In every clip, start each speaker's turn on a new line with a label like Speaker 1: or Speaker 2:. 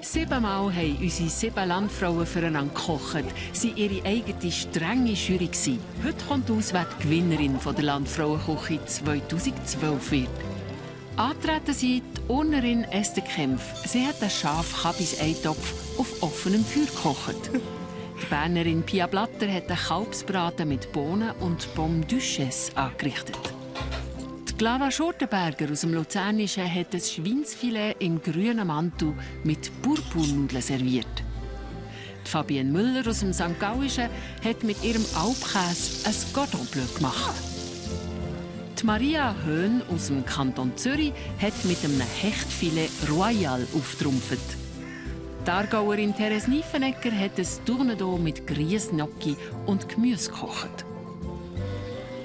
Speaker 1: 7-mal haben unsere 7 Landfrauen füreinander gekocht. Sie waren ihre eigene strenge Jury. Heute kommt aus, wer die Gewinnerin der Landfrauenküche 2012 wird. Antreten sie die Urnerin Esther Kempf. Sie hat einen Schaf-Kabis-Eintopf auf offenem Feuer gekocht. Die Bernerin Pia Blatter hat einen Kalbsbraten mit Bohnen und Pomme Duchesse angerichtet. Die Clara Schurtenberger aus dem Luzernischen hat ein Schweinsfilet im grünen Mantel mit Purpurnudeln serviert. Die Fabienne Müller aus dem St. Gallischen hat mit ihrem Alpkäse ein Cordon Bleu gemacht. Die Maria Höhn aus dem Kanton Zürich hat mit einem Hechtfilet Royal auftrumpft. Die Aargauerin Therese Niefenegger hat ein Tournedos mit Grießgnocchi und Gemüse gekocht.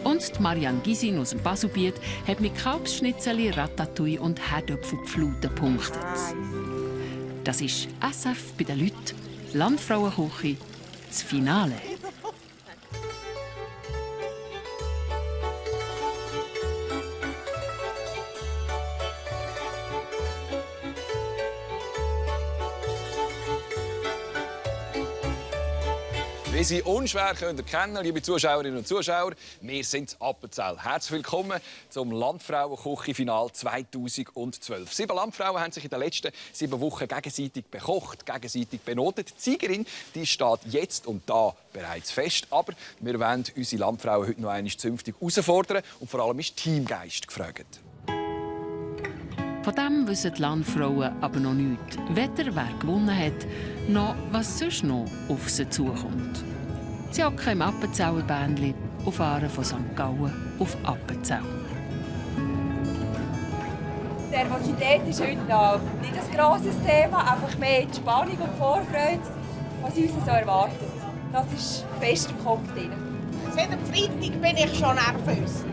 Speaker 1: Und die Marianne Gysin aus dem Baselbiet hat mit Kalbsschnitzeli, Ratatouille und Herdöpfelpfluten gepunktet. Das ist SF bei den Leuten. Landfrauenküche, das Finale.
Speaker 2: Wie Sie unschwer erkennen können, liebe Zuschauerinnen und Zuschauer, wir sind Appenzell. Herzlich willkommen zum Landfrauenküche-Final 2012. 7 Landfrauen haben sich in den letzten 7 Wochen gegenseitig bekocht, gegenseitig benotet. Die Siegerin die steht jetzt und da bereits fest. Aber wir wollen unsere Landfrauen heute noch einmal zünftig herausfordern. Und vor allem ist Teamgeist gefragt.
Speaker 1: Von dem wissen die Landfrauen aber noch nichts. Weder wer gewonnen hat, noch was sonst noch auf sie zukommt. Sie hocken im Appenzeller Bähnli und fahren von St. Gallen auf Appenzell.
Speaker 3: Die Nervosität ist heute noch nicht ein grosses Thema, einfach mehr die Spannung und die Vorfreude, was uns so erwartet. Das ist fest im Kopf drin.
Speaker 4: Seit dem Freitag bin ich schon nervös.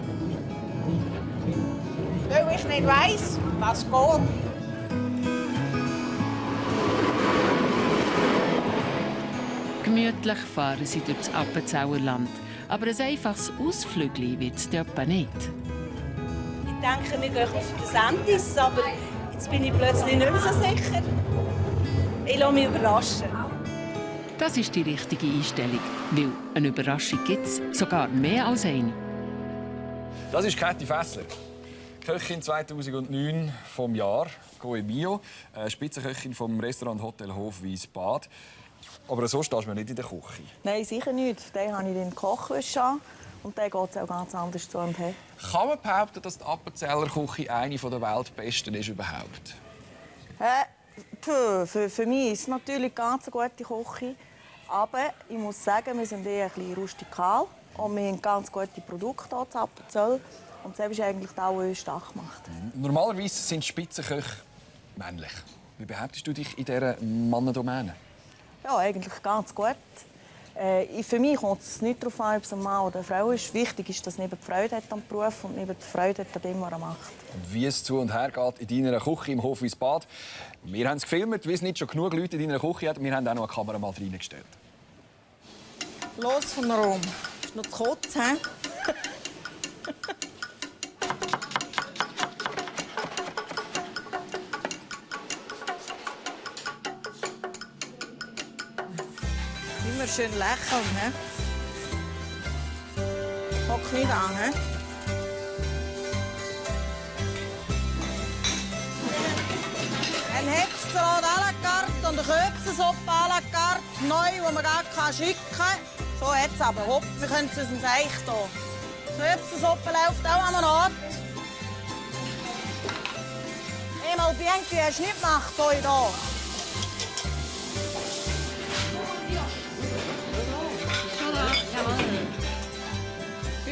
Speaker 4: Weil ich nicht weiss, was geht.
Speaker 1: Gemütlich fahren sie durch das Appenzeller Land. Aber ein einfaches Ausflügel wird es etwa nicht.
Speaker 5: Ich denke, wir gehen auf den Sentis, aber jetzt bin ich plötzlich nicht mehr so sicher. Ich lasse mich überraschen.
Speaker 1: Das ist die richtige Einstellung, weil eine Überraschung gibt es sogar mehr als eine.
Speaker 2: Das ist Kathi Fessler. Köchin 2009 vom Jahr, Goe Mio, Spitzenköchin vom Restaurant Hotel Hofwiesbad. Aber so stehst du nicht in der Küche.
Speaker 6: Nein, sicher nicht. Dann habe ich den Kochwäsche an und dann geht es auch ganz anders zu und her.
Speaker 2: Kann man behaupten, dass die Appenzeller Küche eine der weltbesten ist überhaupt?
Speaker 6: Für mich ist es natürlich ganz eine gute Küche. Aber ich muss sagen, wir sind eher ein bisschen rustikal und wir haben ganz gute Produkte hier in Appenzell. Und das ist eigentlich das, was uns stark macht.
Speaker 2: Normalerweise sind Spitzenköche männlich. Wie behauptest du dich in dieser Mannendomäne?
Speaker 6: Ja, eigentlich ganz gut. Für mich kommt es nicht darauf an, ob es ein Mann oder eine Frau ist. Wichtig ist, dass man die Freude hat am Beruf und die Freude hat an dem, was er macht.
Speaker 2: Und wie es zu und her geht in deiner Küche im Hofwiesbad. Wir haben es gefilmt, weil es nicht schon genug Leute in deiner Küche hat. Wir haben auch noch eine Kamera mal reingestellt.
Speaker 6: Los von Rom. Ist noch zu kurz, hä? Immer schön lächeln, hä? Hock nicht an, hä? Ein Hechtsalat à la carte und eine Köpfensuppe à la carte, neu, die man gar schicken kann. So, jetzt aber, hopp, wir können es aus dem Seich hier. Köpfensuppe läuft auch an der Art. Einmal Bianchi, hast du nicht gemacht, hier.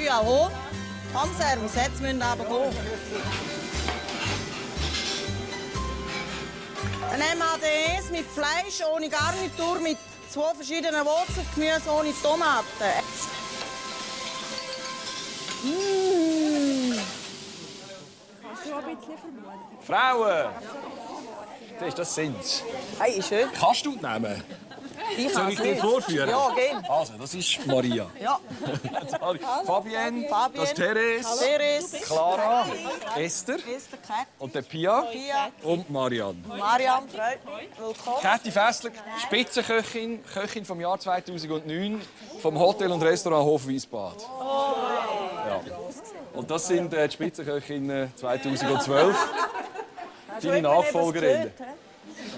Speaker 6: Ja, hoch. Komm, Servus, jetzt müssen wir aber gehen. Dann nehmen wir das mit Fleisch, ohne Garnitur, mit 2 verschiedenen Wurzelgemüse, ohne Tomaten.
Speaker 2: Frauen! Das sind sie.
Speaker 6: Hey, schön.
Speaker 2: Kannst du die nehmen? Soll ich dir vorführen?
Speaker 6: Ja, gerne.
Speaker 2: Also, das ist Maria.
Speaker 6: Ja.
Speaker 2: Fabienne, das ist Therese,
Speaker 6: Therese,
Speaker 2: Clara, Esther
Speaker 6: Esther Kett,
Speaker 2: und der Pia
Speaker 6: Pia,
Speaker 2: und Marianne.
Speaker 6: Mariam, freut mich. Willkommen.
Speaker 2: Käthi Fessler, Spitzenköchin, Köchin vom Jahr 2009 vom Hotel und Restaurant Hofwiesbad. Ja. Und das sind die Spitzenköchinnen 2012. Deine Nachfolgerinnen.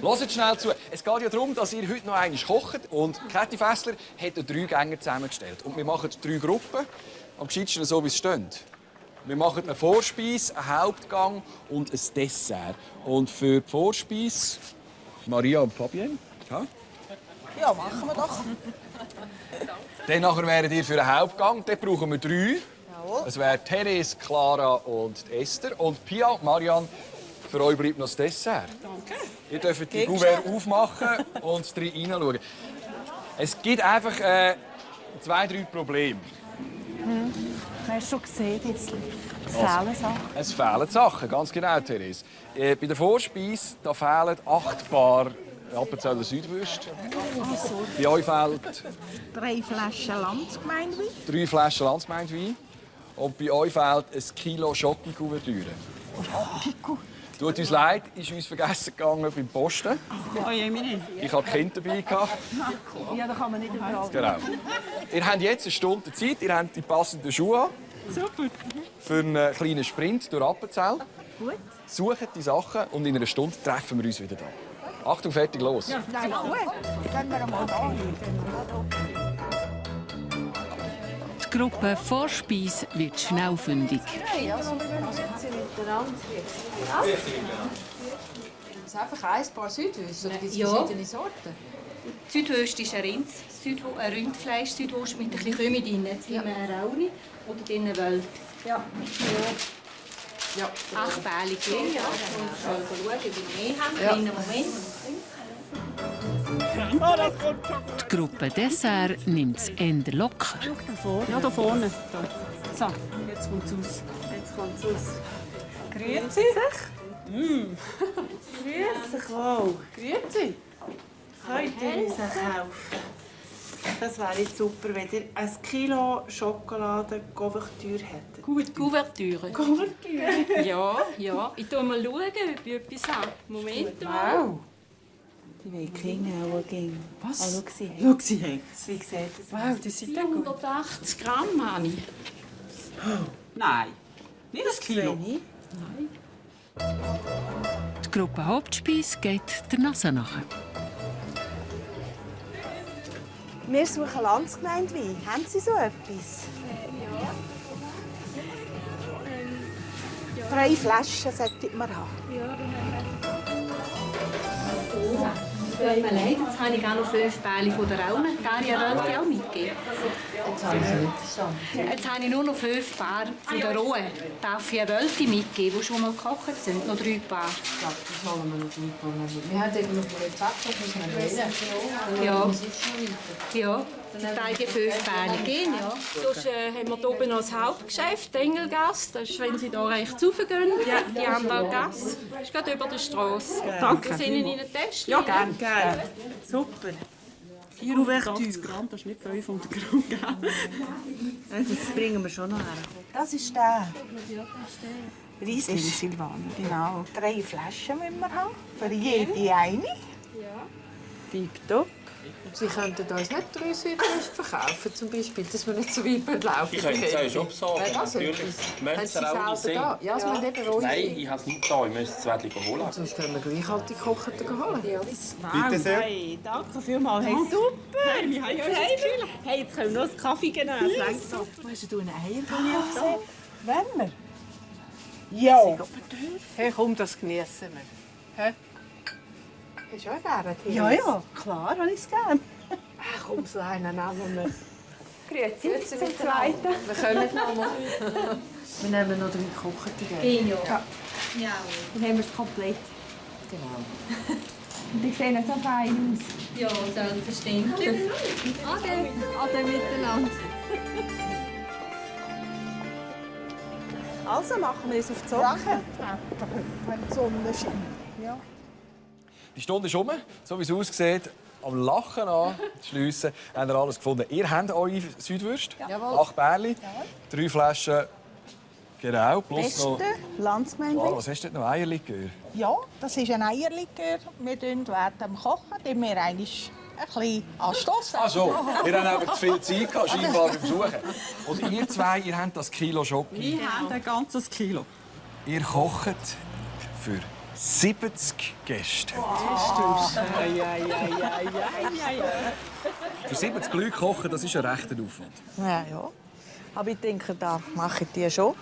Speaker 2: Hört schnell zu. Es geht ja darum, dass ihr heute noch einmal kocht. Und Käthi Fessler hat 3 Gänge zusammengestellt. Und wir machen 3 Gruppen. Am gescheitsten so, wie es steht. Wir machen eine Vorspeise, einen Hauptgang und ein Dessert. Und für die Vorspeise Maria und Fabienne. Ja?
Speaker 6: Ja, machen wir doch.
Speaker 2: Dann nachher wären ihr für den Hauptgang. Dort brauchen wir 3. Es wären Therese, Clara und Esther. Und Pia und Marianne, für euch bleibt noch das Dessert. Danke. Ihr dürft die Kuvert aufmachen und hineinschauen. Es gibt einfach 2, 3 Probleme.
Speaker 7: Hast du schon gesehen, jetzt fehlen Sachen?
Speaker 2: Es fehlen Sachen, ganz genau, Therese. Bei der Vorspeise da fehlen 8 Paar Appenzeller Südwürste. Bei euch fehlen
Speaker 7: 3 Flaschen Landsgemeinwein.
Speaker 2: 3 Flaschen Landsgemeinwein. Und bei euch fehlt 1 Kilo Schoki-Kuvertüre. Tut uns leid, ist uns vergessen gegangen beim Posten.
Speaker 7: Oh, ich
Speaker 2: Ich hatte Kind dabei.
Speaker 7: Ja, da kann man nicht überall.
Speaker 2: Genau. Ihr habt jetzt eine Stunde Zeit, ihr habt die passenden Schuhe an.
Speaker 7: Super.
Speaker 2: Für einen kleinen Sprint durch Appenzell.
Speaker 7: Gut.
Speaker 2: Sucht die Sachen und in einer Stunde treffen wir uns wieder da. Achtung, fertig, los.
Speaker 7: Ja, gut. Dann wir mal da hin.
Speaker 1: Die Gruppe Vorspeise wird schnell fündig.
Speaker 8: Das ist einfach ein Paar Südwürste, oder gibt es verschiedene Sorten?
Speaker 5: Südwürst ist ein Rindfleisch, Südwurst mit ein bisschen Kümmel drin. Jetzt haben wir eine Raune oder drinnen Wölk. Ja. 8 Bällchen. Ja. Schauen, wie wir mehr haben. Einen Moment.
Speaker 1: Die Gruppe Dessert nimmt es eher locker.
Speaker 7: Ja, da vorne. Da. So, jetzt kommt es aus. Jetzt kommt es aus. Grüezi. Grüezi, wow. Grüezi. Könnt ihr uns kaufen? Das wäre jetzt super, wenn ihr 1 Kilo Schokolade Couverture hättet.
Speaker 5: Kuvertüre.
Speaker 7: Couverture?
Speaker 5: Ja. Ich schaue mal, ob ich etwas habe. Moment mal.
Speaker 7: Wow. Die will Kinder auch gehen.
Speaker 5: Was?
Speaker 7: Oh, schau sie jetzt. Wie sieht das aus?
Speaker 5: Wow, das sind 180 Gramm, habe ich.
Speaker 7: Nein. Nicht das Kilo.
Speaker 1: Die Gruppe Hauptspeise geht der Nase nach.
Speaker 4: Wir suchen Landsgemeinwein. Haben Sie so etwas? Ja. 3 Flaschen sollten wir haben.
Speaker 5: Tut mir leid, jetzt habe ich auch noch 5 Bälle von der Raune. Daria wollte ich auch mitgeben. Jetzt habe ich nur noch 5 Paar von der Rohe. Darf ich eine Wölti mitgeben, die schon mal gekocht sind? Noch 3 Paar.
Speaker 8: Ja, das holen wir natürlich nicht. Wir haben eben noch ein Rezept, das müssen wir wählen.
Speaker 5: Ja, dann teile ich 5 Bälle gehen, ja.
Speaker 9: Sonst haben wir hier oben noch das Hauptgeschäft, Engelgasse. Das ist, wenn Sie hier rechts raufgehen, die Ambergasse. Das ist gerade über der Straße.
Speaker 7: Danke.
Speaker 9: Sind Ihnen in den Test?
Speaker 7: Ja, gerne. Super. 480 Gramm, das ist nicht 500 Gramm. Das bringen wir schon noch her.
Speaker 4: Das ist der.
Speaker 7: Riesling Silvaner.
Speaker 4: Genau. 3 Flaschen müssen wir haben. Für jede eine.
Speaker 7: Tipptopp.
Speaker 8: Sie könnten uns nicht 3 Südwürste verkaufen, zum Beispiel, dass wir nicht so weit laufen.
Speaker 10: Ich könnte es euch schon besorgen, natürlich. Möchtest du auch sehen?
Speaker 8: Ja, es müssen eben Rollen
Speaker 10: Nein, ich habe es nicht da. Ich müsste es Wädchen holen.
Speaker 8: Sonst können wir gleich halt die Kochen holen. Ja.
Speaker 10: Bitte sehr.
Speaker 7: Hey, danke vielmals. Hey, super. Hey, wir haben hey, jetzt können wir noch einen Kaffee nehmen. Das reicht so.
Speaker 4: Hast du eine Eiergulli gesehen? Wollen wir? Ja.
Speaker 8: Hey, komm, das genießen wir. Hä? Hast du auch gerne, Therese?
Speaker 4: Ja, klar, habe ich es gerne.
Speaker 8: Ach, komm, so einen nehmen wir.
Speaker 3: Grüezi zum Zweiten.
Speaker 8: Wir können noch mal. Wir nehmen noch 3 gekochte.
Speaker 5: Ja.
Speaker 3: Dann haben wir es komplett.
Speaker 8: Genau.
Speaker 3: Und die sehen so fein aus.
Speaker 5: Ja, selbstverständlich.
Speaker 3: Ade miteinander.
Speaker 4: Also machen wir uns auf die Socken. Wenn die Sonne scheint. Ja.
Speaker 2: Die Stunde ist um. So wie es aussieht, am Lachen anzuschliessen, habt ihr alles gefunden. Ihr habt eure Südwürste,
Speaker 4: Jawohl.
Speaker 2: 8 Bärli, 3 Flaschen genau, plus noch...
Speaker 4: Landsmännchen.
Speaker 2: Was hast du denn noch? Eierlikör?
Speaker 4: Ja, das ist ein Eierlikör. Wir kochen während dem Kochen, den wir eigentlich ein bisschen anstoßen.
Speaker 2: Ach so, ihr habt einfach zu viel Zeit gehabt, scheinbar beim Suchen. Und ihr zwei, ihr habt das Kilo Schoki.
Speaker 4: Wir haben ein ganzes Kilo.
Speaker 2: Ihr kocht für 70 Gäste. Für 70 Leute kochen, das ist ein rechter Aufwand.
Speaker 4: Ja, ja. Aber ich denke, da mache ich die schon.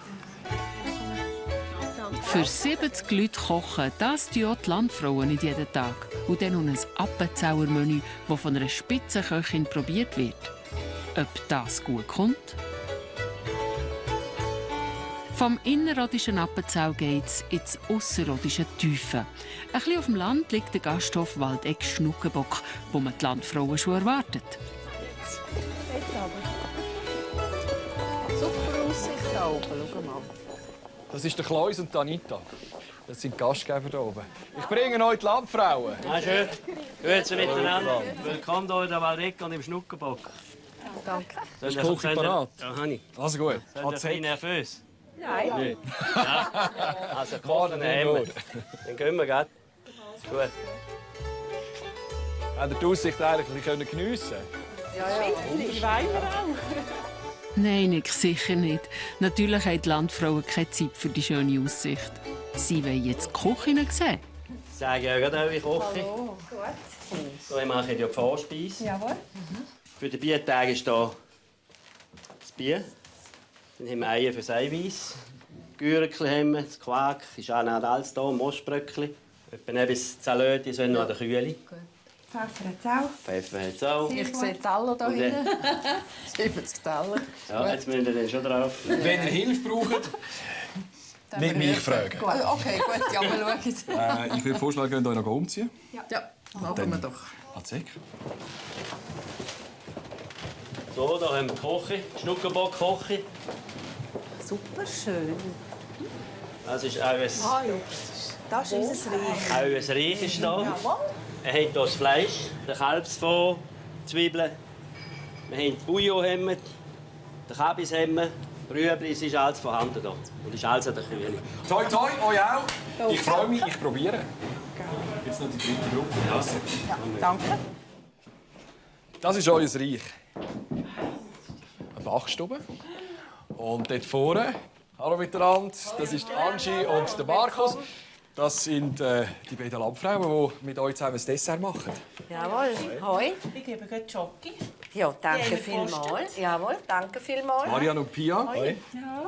Speaker 1: Für 70 Leute kochen, das tun auch die Landfrauen nicht jeden Tag. Und dann noch ein Appenzauer-Menü, das von einer Spitzenköchin probiert wird. Ob das gut kommt? Vom innerrhodischen Appenzell geht es ins ausserrhodische Tiefe. Ein bisschen auf dem Land liegt der Gasthof Waldeck Schnuckenbock, wo man die Landfrauen schon erwartet.
Speaker 4: Super Aussicht da oben, schau mal.
Speaker 2: Das ist der Klaus und die Anita. Das sind die Gastgeber hier oben. Ich bringe euch die Landfrauen.
Speaker 10: Ah, schön. Grüezi miteinander. Willkommen hier in der Waldeck und im Schnuckenbock.
Speaker 4: Danke.
Speaker 2: Ist die Küche parat?
Speaker 10: Ja, habe ich.
Speaker 2: Also gut.
Speaker 10: Sind Sie nervös?
Speaker 3: Nein.
Speaker 10: Nicht. Ja. Also kochen haben wir. Dann gehen wir gleich. Ist gut.
Speaker 2: Habt ihr die Aussicht eigentlich ein bisschen geniessen?
Speaker 1: Nein, ich sicher nicht. Natürlich haben die Landfrauen keine Zeit für die schöne Aussicht. Sie wollen jetzt die Köchinnen sehen.
Speaker 10: Ich sage ja gerade eure Küche. So, ich mache ja die Vorspeise.
Speaker 3: Jawohl.
Speaker 10: Für den Biertag ist hier das Bier. Dann haben wir Eier fürs Eiweiß. Gürkli haben wir, das Quark ist auch nicht alles hier, Mostbröckli. Etwa bis 10 Leute sind noch an der Kühle.
Speaker 3: Pfeffer hat es auch.
Speaker 10: Pfeffer hat es auch.
Speaker 4: Ich sehe die Teller da hinten. 70 Teller.
Speaker 10: Ja, jetzt müssen wir dann schon drauf.
Speaker 2: Wenn ihr Hilfe braucht, nicht mich fragen.
Speaker 4: Okay, gut, ja, wir schauen.
Speaker 2: Ich würde vorschlagen, könnt ihr euch noch umziehen.
Speaker 4: Ja, machen wir doch.
Speaker 2: Anzeig.
Speaker 10: So, da haben wir die Küche, Schnuckenbock-Küche.
Speaker 4: Super schön.
Speaker 10: Das ist auch ein,
Speaker 4: Das ist unser Reich.
Speaker 10: auch ein Reich ist da. Er hat hier das Fleisch, den Kalbsfond, die Zwiebeln. Wir haben die Bouillon, den Kabis, Rüebli, es ist alles vorhanden hier. Und ist alles an der Kühle.
Speaker 2: Toi, toi, euch auch. Ich freue mich, ich probiere. Jetzt noch die dritte Gruppe.
Speaker 4: Ja, danke.
Speaker 2: Das ist euer Reich. Eine Backstube. Und dort vorne, hallo miteinander, das ist Angie und der Markus. Das sind die beiden Landfrauen, die mit euch zusammen ein Dessert machen.
Speaker 11: Jawohl, hoi.
Speaker 7: Ich gebe gleich Jockey.
Speaker 11: Ja, danke
Speaker 7: Die
Speaker 11: vielmals. Jawohl, danke vielmals.
Speaker 2: Marianne und Pia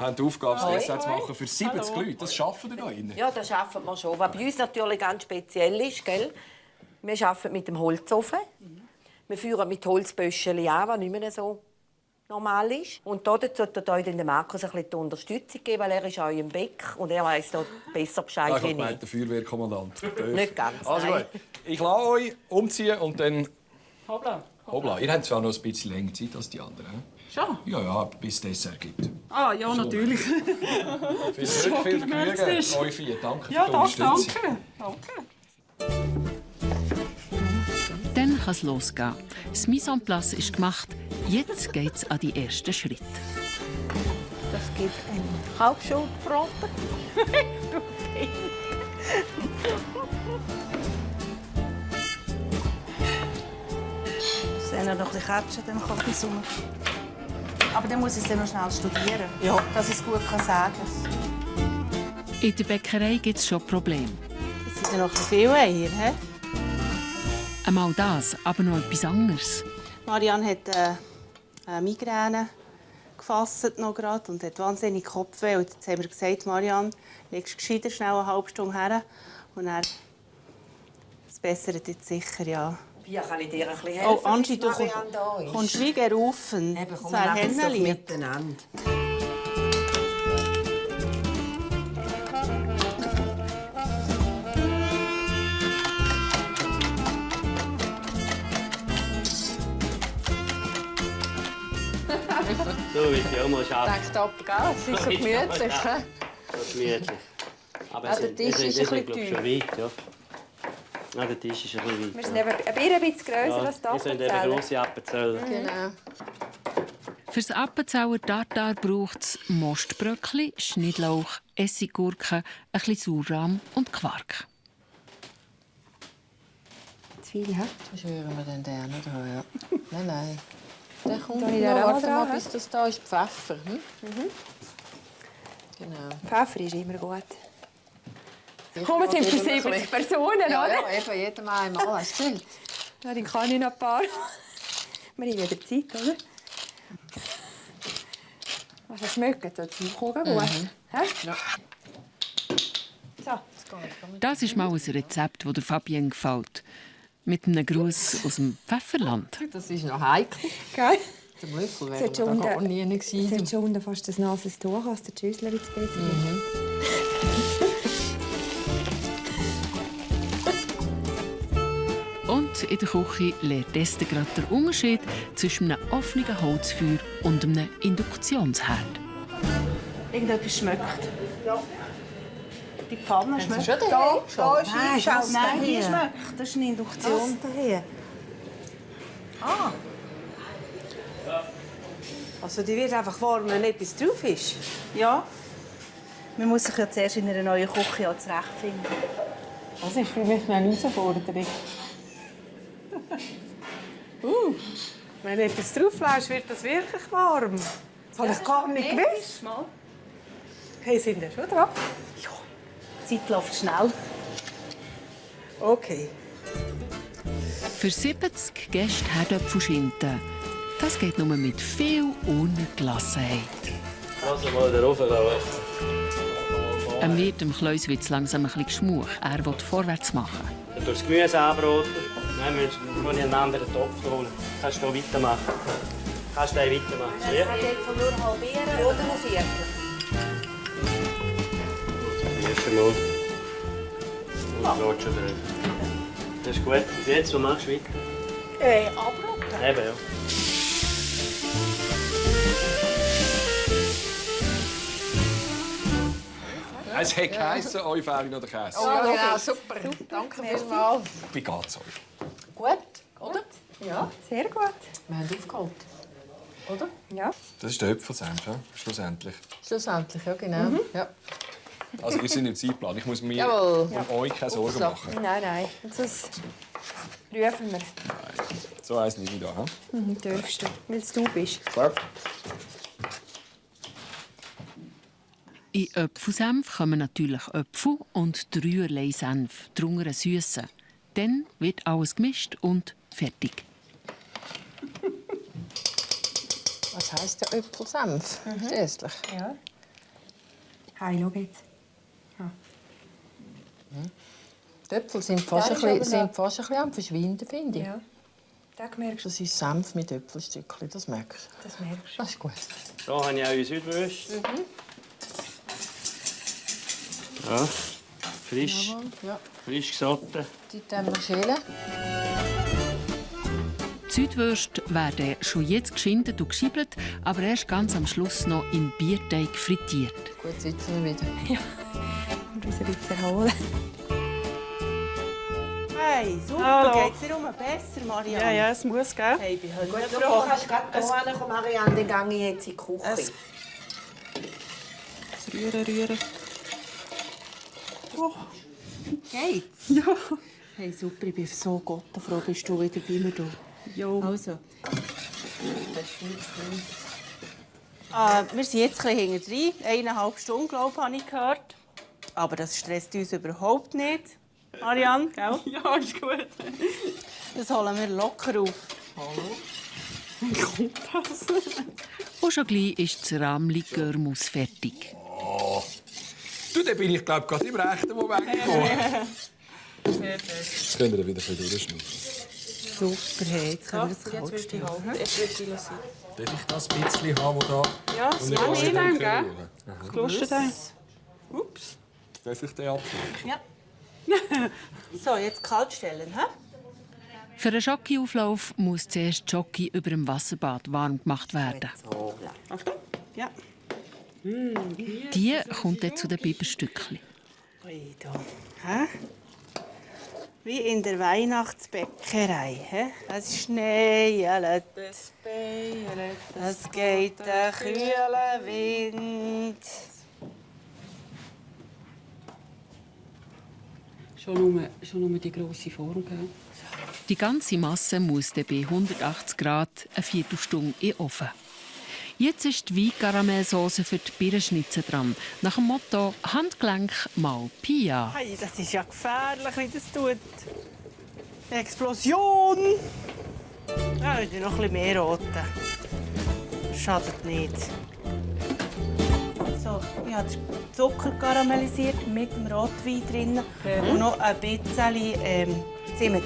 Speaker 2: haben die Aufgabe, das
Speaker 11: Hoi.
Speaker 2: Dessert zu machen für 70 Leute. Das schaffen wir hier.
Speaker 11: Ja, das schaffen wir schon. Was bei uns natürlich ganz speziell ist, gell? Wir arbeiten mit dem Holzofen. Wir führen mit Holzböschchen an, was nicht mehr so normal ist. Und dazu sollte euch den Markus ein bisschen die Unterstützung geben, weil er ist auch im Beck und er weiss da besser Bescheid
Speaker 2: Ich
Speaker 11: wie
Speaker 2: habe
Speaker 11: ich.
Speaker 2: der Feuerwehrkommandant.
Speaker 11: Nicht ganz,
Speaker 2: Also
Speaker 11: nein.
Speaker 2: gut. Ich lasse euch umziehen und dann...
Speaker 7: Hoppla.
Speaker 2: Hoppla. Ihr habt zwar noch ein bisschen länger Zeit als die anderen. He?
Speaker 7: Schon?
Speaker 2: Ja, ja, bis es Dessert gibt.
Speaker 7: Ah, ja, natürlich.
Speaker 2: Viel Vergnügen, euch vier. Danke
Speaker 7: Ja,
Speaker 2: für die Unterstützung.
Speaker 7: danke.
Speaker 1: Dann kann es losgehen. Das Mise en place ist gemacht. Jetzt geht es an die ersten Schritte.
Speaker 4: Das gibt einen Kalbsschulbraten.
Speaker 6: Wenn er noch ein bisschen catchen, dann kommt die Sonne. Aber dann muss ich es dann noch schnell studieren,
Speaker 4: Ja.
Speaker 6: dass ich es gut sagen kann.
Speaker 1: In der Bäckerei gibt es schon Probleme.
Speaker 7: Das sind ja noch viele Eier. He?
Speaker 1: Einmal das, aber noch etwas anderes.
Speaker 7: Marianne hat eine Migräne gefasst noch gerade und hat wahnsinnig Kopfweh. Und jetzt haben wir gesagt, Marianne, legst gescheiter schnell eine halbe Stunde her. Und dann, es bessert jetzt sicher, ja.
Speaker 11: Ja, kann ich dir ein bisschen helfen?
Speaker 7: Oh, Angie,
Speaker 11: bis
Speaker 7: du
Speaker 11: Marianne da ist?
Speaker 7: kommst wie gerufen.
Speaker 11: Eben, komm,
Speaker 7: Das
Speaker 11: wir
Speaker 7: wäre
Speaker 11: machen es doch
Speaker 7: Henneli.
Speaker 11: miteinander.
Speaker 10: So will ich auch mal schaffen.
Speaker 4: Denkt ab, gell? Es ist so gemütlich.
Speaker 10: Ja. So gemütlich. Aber
Speaker 4: Ja, der Tisch ist ein bisschen
Speaker 10: schon weit, ja. Ja, der Tisch ist ein bisschen
Speaker 3: Wir
Speaker 10: weiter.
Speaker 3: sind eben ein bisschen grösser als die
Speaker 10: Wir sind eben
Speaker 3: Appenzellen.
Speaker 10: grosse Appenzellen.
Speaker 8: Genau.
Speaker 1: Für das Appenzeller Tartar braucht es Mostbröckli, Schnittlauch, Essiggurken, ein bisschen Sauerrahm und Quark.
Speaker 3: Zu viel, hä?
Speaker 8: Das schwören wir dann den noch dran, ja. Nein. Der kommt
Speaker 3: Da
Speaker 8: noch.
Speaker 3: ich den auch
Speaker 8: Warte
Speaker 3: dran,
Speaker 8: mal, bis das da ist. Pfeffer. Hm? Genau.
Speaker 3: Pfeffer ist immer gut. Komm, wir sind für 70 Personen,
Speaker 8: ja,
Speaker 3: oder?
Speaker 8: Ja, eben, jedem einmal. Hast du gesehen?
Speaker 3: Ja, dann kann ich noch ein paar. Wir haben wieder Zeit, oder? Was schmeckt das? Gut. Hä?
Speaker 8: Ja.
Speaker 3: So.
Speaker 1: Das ist mal ein Rezept, das Fabienne gefällt. Mit einem Gruß aus dem Pfefferland.
Speaker 8: Das ist noch heikel.
Speaker 3: Gell?
Speaker 8: Zum Löffel
Speaker 3: Es
Speaker 8: wäre
Speaker 3: hat schon
Speaker 8: gar
Speaker 3: unten-
Speaker 8: nie gewesen.
Speaker 3: Es hat schon unten fast ein nasses Tuch, als der Schüssel ins Bett
Speaker 1: Und in der Küche lernt Esther gerade den Unterschied zwischen einem offenen Holzfeuer und einem Induktionsherd.
Speaker 7: Irgendetwas schmeckt. Ja. Die Pfanne schmeckt.
Speaker 8: schon den
Speaker 7: Da,
Speaker 8: Herd
Speaker 7: da ist
Speaker 8: Nein,
Speaker 7: eingeschaut.
Speaker 8: das
Speaker 7: Nein, hier
Speaker 8: hier.
Speaker 7: schmeckt. Das ist eine Induktion.
Speaker 8: Das hier.
Speaker 7: Ah. Also die wird einfach warm, wenn etwas drauf ist? Ja. Man muss sich ja zuerst in einer neuen Küche auch zurechtfinden.
Speaker 8: Das ist für mich eine Herausforderung.
Speaker 12: Wenn etwas drauf lässt, wird das wirklich warm. Das habe ich gar nicht gewusst. Hey, sind wir schon dran?
Speaker 7: Ja, die Zeit läuft schnell.
Speaker 12: Okay.
Speaker 1: Für 70 Gäste Herdöpfelschinten. Das geht nur mit viel Ungelassenheit.
Speaker 10: Lass mal den Ofen laufen.
Speaker 1: Wird dem Kleus wird's langsam ein bisschen geschmuch. Er will vorwärts machen.
Speaker 10: Dann tust du das Gemüse anbraten. Dann muss ich einen anderen Topf holen. Kannst du noch weitermachen. Kannst du den weitermachen? Ja.
Speaker 11: Ich kann von nur halbieren oder noch viertel.
Speaker 10: Erst einmal. Und lässt schon drin. Das ist gut. Und jetzt, was machst du weiter?
Speaker 7: Abrotten.
Speaker 10: Eben, ja.
Speaker 2: Es hat geheissen, euch fehlt noch der Käse.
Speaker 8: Oh ja, genau, super. Danke vielmals.
Speaker 2: Wie geht's euch?
Speaker 8: Gut, oder?
Speaker 3: Ja, sehr gut.
Speaker 8: Wir haben aufgeholt. Oder?
Speaker 3: Ja.
Speaker 2: Das ist der Äpfelsenf, ja? Schlussendlich.
Speaker 8: Schlussendlich, ja, genau. Ja.
Speaker 2: Also, wir sind im Zeitplan. Ich muss mir
Speaker 8: Jawohl.
Speaker 2: um euch keine Sorgen machen.
Speaker 3: Nein, nein. Und sonst rufen wir.
Speaker 2: So eins nehme ich da.
Speaker 3: Dürfst du, weil es du bist.
Speaker 2: Klar.
Speaker 1: In Äpfelsenf kommen natürlich Äpfel und 3 Senf, darunter eine Süsse. Dann wird alles gemischt und fertig.
Speaker 8: Was heisst der Äpfelsenf? Schließlich.
Speaker 3: Ja. Hey, schau jetzt.
Speaker 8: Die Äpfel sind fast,
Speaker 3: Ja,
Speaker 8: ein
Speaker 3: ist
Speaker 8: bisschen,
Speaker 3: aber
Speaker 8: sind fast ein bisschen am Verschwinden, finde ich.
Speaker 3: Ja. Das merkst du.
Speaker 8: Das ist Senf mit Äpfelstückchen, das merkst du.
Speaker 3: Das merkst du.
Speaker 8: Das ist gut.
Speaker 10: Da habe ich auch unsere Südwürste. Ja. Frisch.
Speaker 8: Jawohl, ja.
Speaker 10: Frisch gesotten.
Speaker 8: Die tun wir schälen.
Speaker 1: Die Südwürste werden schon jetzt geschindet und geschiebelt, aber erst ganz am Schluss noch im Bierteig frittiert.
Speaker 8: Gut, sitzen wir wieder.
Speaker 3: Und uns ein bisschen erholen.
Speaker 6: Hey, super.
Speaker 12: Hallo.
Speaker 6: Geht's dir besser, Marianne?
Speaker 12: Ja, ja, es muss, gell?
Speaker 6: Hey, ich bin heute
Speaker 11: Du kannst gerade hierher kommen, Marianne, dann gehe ich jetzt in die Küche.
Speaker 12: Rühren. Oh.
Speaker 6: Geht's?
Speaker 12: Ja.
Speaker 6: Hey, super, ich bin so froh, bist du wieder bei mir da.
Speaker 12: Jo.
Speaker 6: Also. Wir sind jetzt ein bisschen hinterher. 1,5 Stunden, glaube ich, habe ich gehört. Aber das stresst uns überhaupt nicht. Marianne, gell?
Speaker 12: Ja, ist gut.
Speaker 6: Das holen wir locker auf.
Speaker 12: Wie kommt das?
Speaker 1: Und schon gleich ist das Rahmlikörmus fertig.
Speaker 2: Oh. Du, dann bin ich, glaube ich, gerade im rechten Moment gekommen. Jetzt könnt ihr wieder ein bisschen durchschneiden.
Speaker 6: Super, hey, jetzt können wir das kalt stellen.
Speaker 2: Darf ich das ein bisschen haben, das da?
Speaker 12: Ja, das
Speaker 2: Und
Speaker 12: kann ich dann, gell?
Speaker 2: Aha.
Speaker 12: Das Kloster dann. Ups.
Speaker 2: Darf ich den abschneiden?
Speaker 6: Ja. So, jetzt kalt stellen, hä?
Speaker 1: Für einen Schoki-Auflauf muss zuerst die Schoki über dem Wasserbad warm gemacht werden.
Speaker 12: Achtung. Ja.
Speaker 1: Die kommt dann zu den Biberstückchen.
Speaker 6: Ui, da. Hä?
Speaker 7: Wie in der Weihnachtsbäckerei. Es schneit, es geht der kühle Wind.
Speaker 1: Schon nur die grosse Form, gell? Die ganze Masse muss bei 180 Grad eine Viertelstunde in den Ofen. Jetzt ist die Wein-Karamellsauce für die Birnenschnitzel dran. Nach dem Motto «Handgelenk mal Pia».
Speaker 7: Hey, das ist ja gefährlich, wie das tut. Explosion! Ja, ich noch ein bisschen mehr roten. Schadet nicht. So, ich habe den Zucker karamellisiert mit dem Rotwein drin und noch ein bisschen Zimt.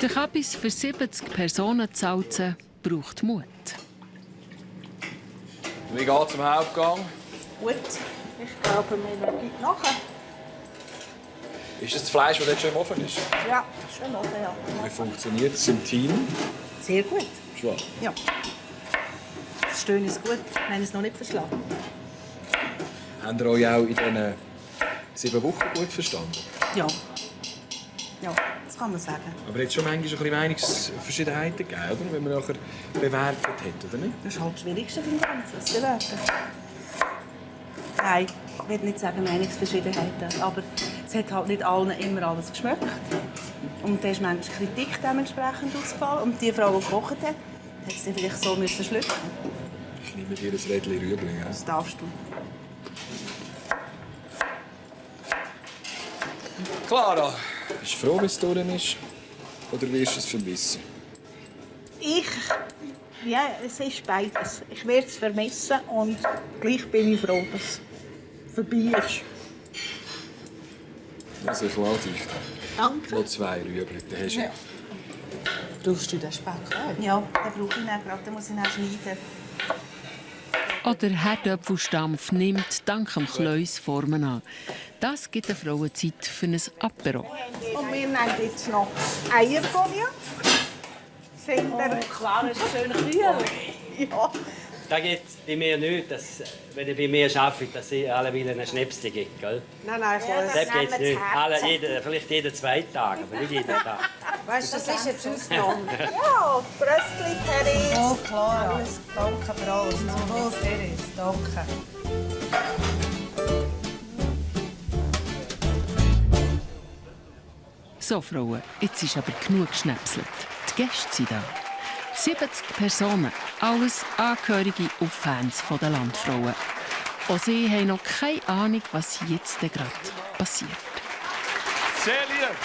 Speaker 1: Der Kabis für 70 Personen zu salzen, braucht Mut.
Speaker 2: Wie geht's zum Hauptgang?
Speaker 4: Gut, ich glaube, wir gehen nachher.
Speaker 2: Ist das Fleisch, das jetzt schon im Ofen ist?
Speaker 4: Ja, schon im Ofen, ja.
Speaker 2: Wie funktioniert es im Team?
Speaker 4: Sehr gut.
Speaker 2: Schon.
Speaker 4: Ja. Das Stöhnen ist gut. Wir haben es noch nicht verschlagen.
Speaker 2: Habt ihr euch auch in diesen 7 Wochen gut verstanden?
Speaker 4: Ja. Ja, das kann man sagen.
Speaker 2: Aber jetzt schon manchmal ein bisschen Meinungsverschiedenheiten gegeben, oder? Wenn man nachher bewertet hat, oder nicht?
Speaker 4: Das ist halt das Schwierigste vom Ganzen, das Bewerten. Nein, ich will nicht sagen Meinungsverschiedenheiten, aber es hat halt nicht allen immer alles geschmeckt. Und da ist manchmal Kritik dementsprechend ausgefallen. Und die Frau, die gekocht hat, hat sie vielleicht so müssen schlucken.
Speaker 2: Ich nehme dir ein Rädchen Rüebli. Ja?
Speaker 4: Das darfst du.
Speaker 2: Clara, bist du froh, wenn es durch ist? Oder wirst du es vermissen?
Speaker 4: Ja, es ist beides. Ich werde es vermissen und gleich bin ich froh, dass es vorbei ist.
Speaker 2: Also ich lade dich.
Speaker 4: Danke.
Speaker 2: Noch 2 Rüebli, dann hast du.
Speaker 4: Ja.
Speaker 7: Brauchst du den Speck auch?
Speaker 4: Ja, den brauche ich dann gerade. Den muss ich dann schneiden.
Speaker 1: Oder Herdöpfelstampf nimmt dank dem Kleus Formen an. Das gibt der Frauen Zeit für ein Apero.
Speaker 4: Und wir nehmen jetzt noch Eiercognac.
Speaker 5: Klar, das ist schön kühl.
Speaker 4: Ja.
Speaker 10: Das geht bei mir nicht, dass, wenn ich bei mir arbeite, dass ich alle wieder einen Schnäpschen gibt, gell?
Speaker 7: Nein, nein,
Speaker 10: Das geht es nicht. Vielleicht jeden 2 Tage, aber nicht jeden Tag.
Speaker 7: Weißt du, das ist jetzt ausgenommen.
Speaker 4: Ja, Bröstli, Terry.
Speaker 7: Oh, klar. Alles. Danke für alles. Oh, Teres, danke.
Speaker 1: So, Frauen, jetzt ist aber genug geschnäpselt. Die Gäste sind da. 70 Personen, alles Angehörige und Fans der Landfrauen. Auch sie haben noch keine Ahnung, was jetzt gerade passiert.
Speaker 2: Sehr lieb!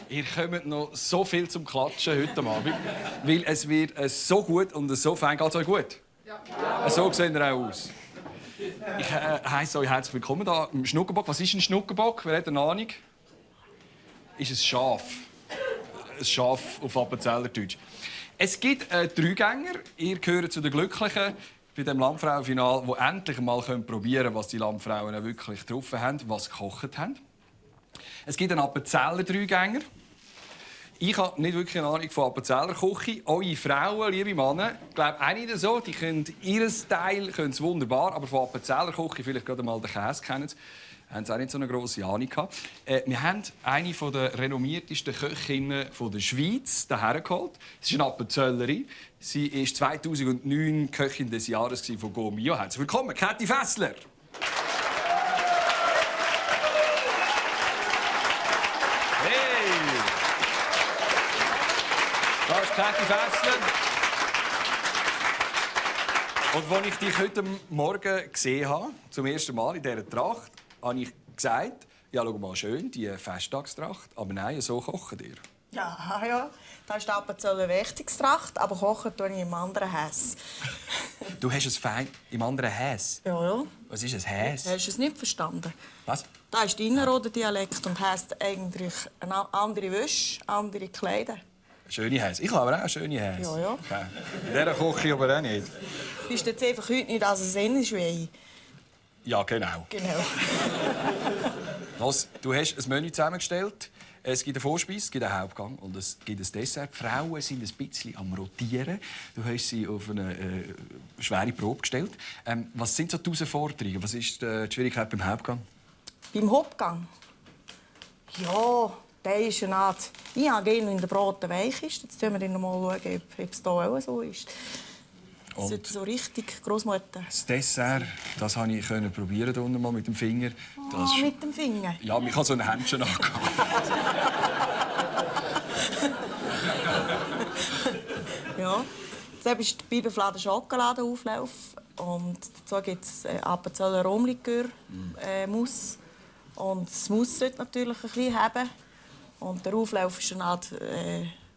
Speaker 2: Ihr kommt noch so viel zum Klatschen heute Abend, weil es wird so gut und so fein. Geht es euch gut? Ja. So sehen ihr auch aus. Ich heiße euch herzlich willkommen hier im Schnuckenbock. Was ist ein Schnuckenbock? Wer hat eine Ahnung? Ist ein Schaf. Ein Schaf auf Appenzeller Deutsch. Es gibt 3-Gänger. Ihr gehört zu den Glücklichen bei dem Landfrauenfinal, die endlich mal probieren können, was die Landfrauen wirklich drauf haben, was sie gekocht haben. Es gibt einen Appenzeller 3-Gänger. Ich habe nicht wirklich eine Ahnung von Appenzeller Küche. Eure Frauen, liebe Männer, glaube auch nicht so. Die können ihr Teil wunderbar, aber von Appenzeller Küche vielleicht gerade mal den Käse kennen. Haben sie auch nicht so eine grosse Ahnung gehabt. Wir haben eine der renommiertesten Köchinnen der Schweiz hierher geholt. Sie ist eine Appenzellerin. Sie war 2009 Köchin des Jahres von Gomio. Herzlich willkommen, Käthi Fessler. Das ist Käthi Fessler. Und als ich dich heute Morgen gesehen habe, zum ersten Mal in dieser Tracht, habe ich gesagt, ja, schau mal schön, die Festtagstracht, aber nein, so kochen ihr.
Speaker 6: Ja, das ist die Appenzeller Wächtungstracht, aber kochen tue ich im anderen Häs.
Speaker 2: Du hast es fein im anderen Häs?
Speaker 6: Ja.
Speaker 2: Was ist ein Häs?
Speaker 6: Hast du es nicht verstanden?
Speaker 2: Was?
Speaker 6: Das ist der Innerrhoder Dialekt und heisst eigentlich eine andere Wäsche, andere Kleider.
Speaker 2: Schöne Häs. Ich habe aber auch eine schöne Häs.
Speaker 6: Ja, ja.
Speaker 2: Okay. In dieser Küche aber auch nicht.
Speaker 6: Ist jetzt einfach heute nicht, dass es innen ist wie ich.
Speaker 2: Ja, genau.
Speaker 6: Genau.
Speaker 2: Was, du hast ein Menü zusammengestellt. Es gibt eine Vorspeise, es gibt einen Hauptgang und es gibt ein Dessert. Die Frauen sind ein bisschen am Rotieren. Du hast sie auf eine schwere Probe gestellt. Was sind so die Herausforderungen? Was ist die Schwierigkeit beim Hauptgang?
Speaker 6: Beim Hauptgang? Ja, der ist eine Art... Ich habe gerne in der Braten weich ist. Jetzt schauen wir dann mal, ob es hier auch so ist. Das ist so richtig Großmutter.
Speaker 2: Das Dessert, das konnte ich probieren unten mal mit dem Finger. Das
Speaker 6: mit dem Finger?
Speaker 2: Ja, ich kann so ein Händchen angehen.
Speaker 6: Ja. Jetzt ist der Biberfladen Schokoladenauflauf. Und dazu gibt es Appenzeller Rumlikör-Mousse. Und das Mousse sollte natürlich ein bisschen haben. Und der Auflauf ist eine Art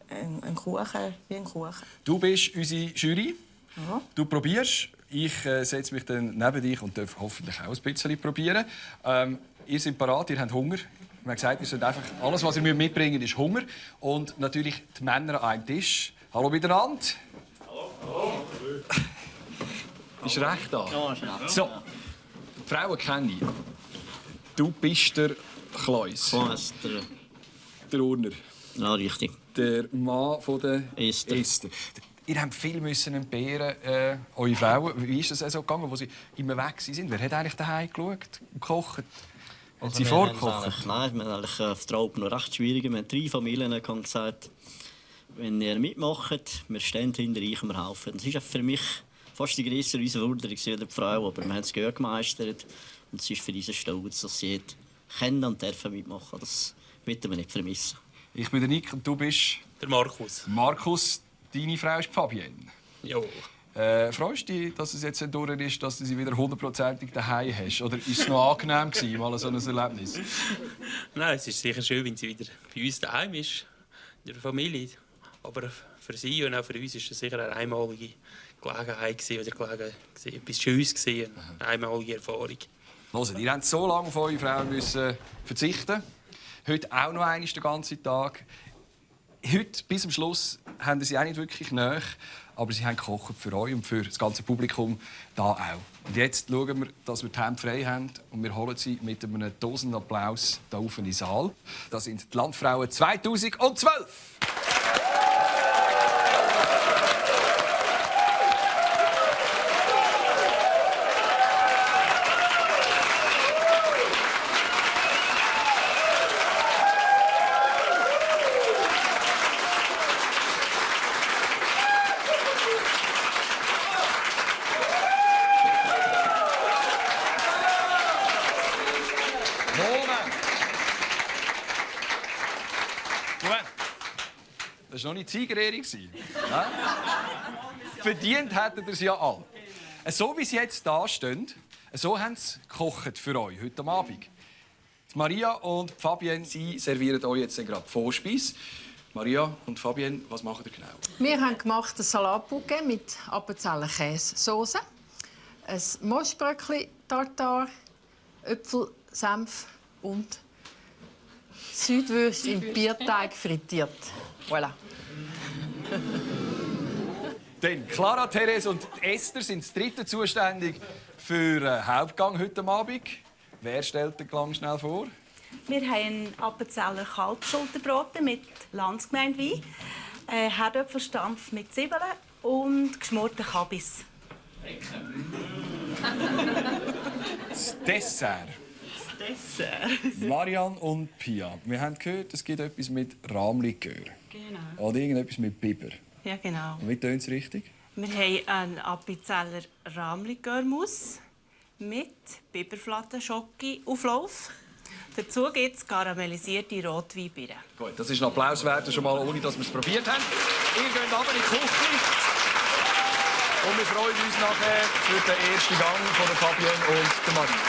Speaker 6: ein Kuchen, wie ein Kuchen.
Speaker 2: Du bist unsere Jury.
Speaker 6: Ja.
Speaker 2: Du probierst. Ich setze mich dann neben dich und darf hoffentlich auch ein bisschen probieren. Ihr seid parat, ihr habt Hunger. Wir haben gesagt, ihr sollt einfach alles, was ihr mitbringen müsst, ist Hunger. Und natürlich die Männer an einem Tisch. Hallo miteinander. Hallo. Ist recht da? Ja, ist recht. So, die Frauen kenne ich. Du bist der Kleus.
Speaker 10: Kleus,
Speaker 2: der Urner.
Speaker 10: Ja, richtig.
Speaker 2: Der Mann von der Esther. Ihr habt viel entbehren, eure Frauen. Wie ist es so gegangen, wo sie immer weg sind? Wer hat eigentlich daheim geschaut und gekocht? Und sie vorgekocht?
Speaker 10: Nein, wir haben eigentlich auf der Alp noch recht schwierig. Wir haben 3 Familien gesagt, wenn ihr mitmacht, wir stehen hinter euch und wir helfen. Das ist für mich fast die größte Herausforderung für die Frau, aber wir haben es gut gemeistert. Und es ist für uns stolz, dass sie können und dürfen mitmachen. Das möchten wir nicht vermissen.
Speaker 2: Ich bin der Nick und du bist...
Speaker 13: Der Markus.
Speaker 2: Markus, deine Frau ist Fabienne.
Speaker 13: Ja.
Speaker 2: Freust du dich, dass es jetzt durch ist, dass du sie wieder 100%ig daheim hast? Oder ist es noch angenehm gewesen, mal so ein Erlebnis?
Speaker 13: Nein, es ist sicher schön, wenn sie wieder bei uns daheim ist, in der Familie. Aber für sie und auch für uns ist es sicher eine einmalige Gelegenheit oder etwas Schönes, eine einmalige Erfahrung.
Speaker 2: Hört, ihr habt so lange auf eure Frauen müssen verzichten. Heute auch noch einmal den ganzen Tag. Heute bis zum Schluss haben sie auch nicht wirklich nahe, aber sie haben gekocht für euch und für das ganze Publikum da auch. Und jetzt schauen wir, dass wir die Hände frei haben und wir holen sie mit einem tosenden Applaus hier auf in den Saal. Das sind die Landfrauen 2012. Das war noch nicht Siegerehrung. Ja? Verdient hättet ihr es ja alle. So wie sie jetzt da stehen, so haben sie gekocht für euch heute Abend. Die Maria und Fabienne, sie servieren euch jetzt gerade Vorspeise. Maria und Fabienne, was macht ihr genau?
Speaker 8: Wir haben gemacht ein Salatbouquet mit Appenzeller Käsesauce, ein Moschbröckli Tartar, Äpfel, Senf und Südwürste im Bierteig frittiert. Voilà.
Speaker 2: Dann Clara, Therese und Esther sind das dritte zuständig für den Hauptgang heute Abend. Wer stellt den Gang schnell vor?
Speaker 4: Wir haben Appenzeller Kalbschulterbraten mit Landsgemeindewein, Herdöpfelstampf mit Zwiebeln und geschmorten Kabis.
Speaker 2: Das Dessert. Marianne und Pia, wir haben gehört, es gibt etwas mit Rahmlikör.
Speaker 4: Genau.
Speaker 2: Oder irgendetwas mit Biber.
Speaker 4: Ja, genau.
Speaker 2: Und wie tönt es richtig?
Speaker 4: Wir haben einen Appenzeller Rahmlikörmousse mit Biberfladen-Schoki-Auflauf. Dazu gibt es karamellisierte Rotweinbirnen.
Speaker 2: Gut, das ist ein Applaus wert, schon mal, ohne dass wir es probiert haben. Ihr geht aber in die Küche. Und wir freuen uns nachher für den ersten Gang von der Fabienne und der Marie.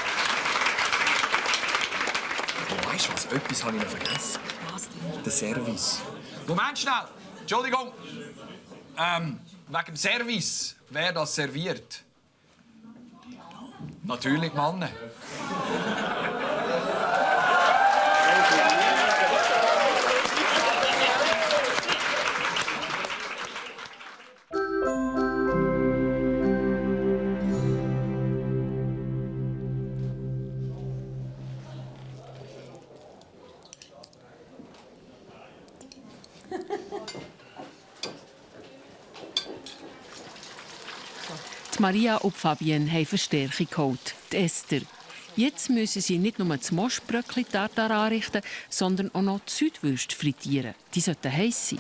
Speaker 2: Oh, weißt du was? Etwas habe ich noch vergessen.
Speaker 4: Was denn?
Speaker 2: Der Service. Moment schnell! Entschuldigung. Wegen dem Service. Wer das serviert? Natürlich Männer.
Speaker 1: Die Maria und Fabienne haben Verstärkung geholt. Die Esther. Jetzt müssen sie nicht nur das Moschbröckli Tartar anrichten, sondern auch noch die Südwürste frittieren. Die sollten heiß sein.